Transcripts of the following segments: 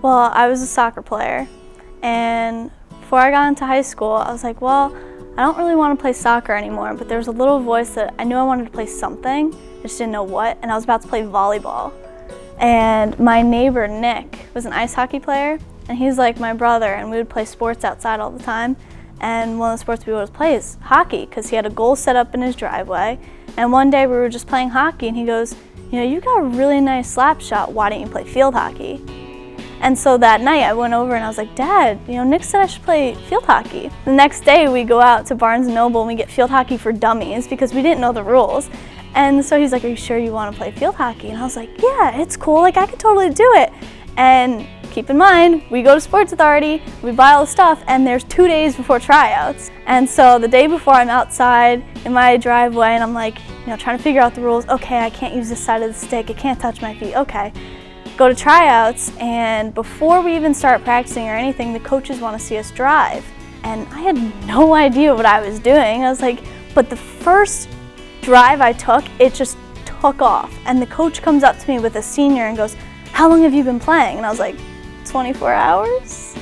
Well, I was a soccer player, and before I got into high school, I was like, well, I don't really want to play soccer anymore, but there was a little voice that I knew I wanted to play something, I just didn't know what, and I was about to play volleyball. And my neighbor, Nick, was an ice hockey player, and he's like my brother, and we would play sports outside all the time. And one of the sports we would play is hockey, because he had a goal set up in his driveway. And one day we were just playing hockey, and he goes, you know, you got a really nice slap shot, why don't you play field hockey? And so that night I went over and I was like, Dad, you know, Nick said I should play field hockey. The next day we go out to Barnes & Noble and we get field hockey for dummies because we didn't know the rules. And so he's like, are you sure you want to play field hockey? And I was like, yeah, it's cool, like I could totally do it. And keep in mind, we go to Sports Authority, we buy all the stuff, and there's 2 days before tryouts. And so the day before I'm outside in my driveway and I'm like, you know, trying to figure out the rules. Okay, I can't use this side of the stick, I can't touch my feet, okay. Go to tryouts, and before we even start practicing or anything, the coaches want to see us drive. And I had no idea what I was doing. I was like, but the first drive I took, it just took off. And the coach comes up to me with a senior and goes, how long have you been playing? And I was like, 24 hours?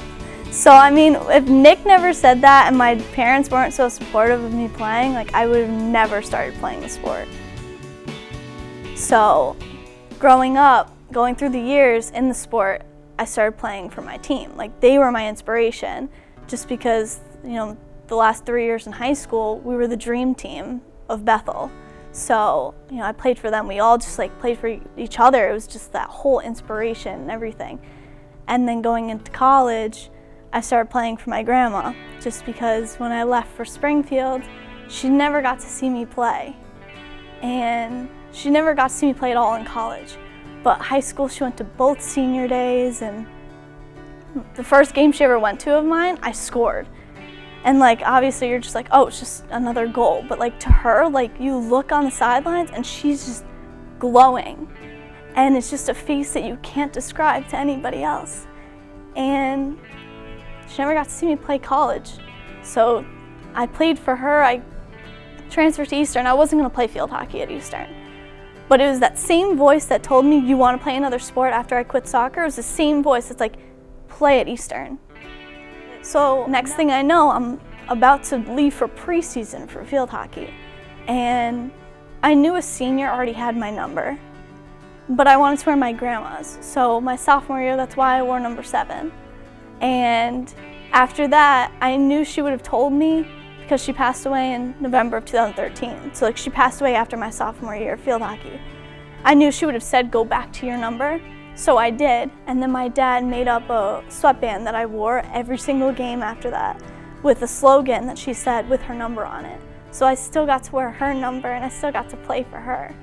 So I mean, if Nick never said that and my parents weren't so supportive of me playing, like I would have never started playing the sport. So growing up, going through the years in the sport, I started playing for my team. Like they were my inspiration, just because, you know, the last 3 years in high school, we were the dream team of Bethel. So, you know, I played for them. We all just like played for each other. It was just that whole inspiration and everything. And then going into college, I started playing for my grandma, just because when I left for Springfield, she never got to see me play. And she never got to see me play at all in college. But high school, she went to both senior days, and the first game she ever went to of mine, I scored. And like, obviously you're just like, oh, it's just another goal. But like to her, like you look on the sidelines and she's just glowing. And it's just a face that you can't describe to anybody else. And she never got to see me play college. So I played for her. I transferred to Eastern. I wasn't gonna play field hockey at Eastern. But it was that same voice that told me, you want to play another sport after I quit soccer? It was the same voice that's like, play at Eastern. So next thing I know, I'm about to leave for preseason for field hockey. And I knew a senior already had my number, but I wanted to wear my grandma's. So my sophomore year, that's why I wore number 7. And after that, I knew she would have told me, because she passed away in November of 2013. So like she passed away after my sophomore year of field hockey. I knew she would have said, go back to your number. So I did. And then my dad made up a sweatband that I wore every single game after that with a slogan that she said with her number on it. So I still got to wear her number and I still got to play for her.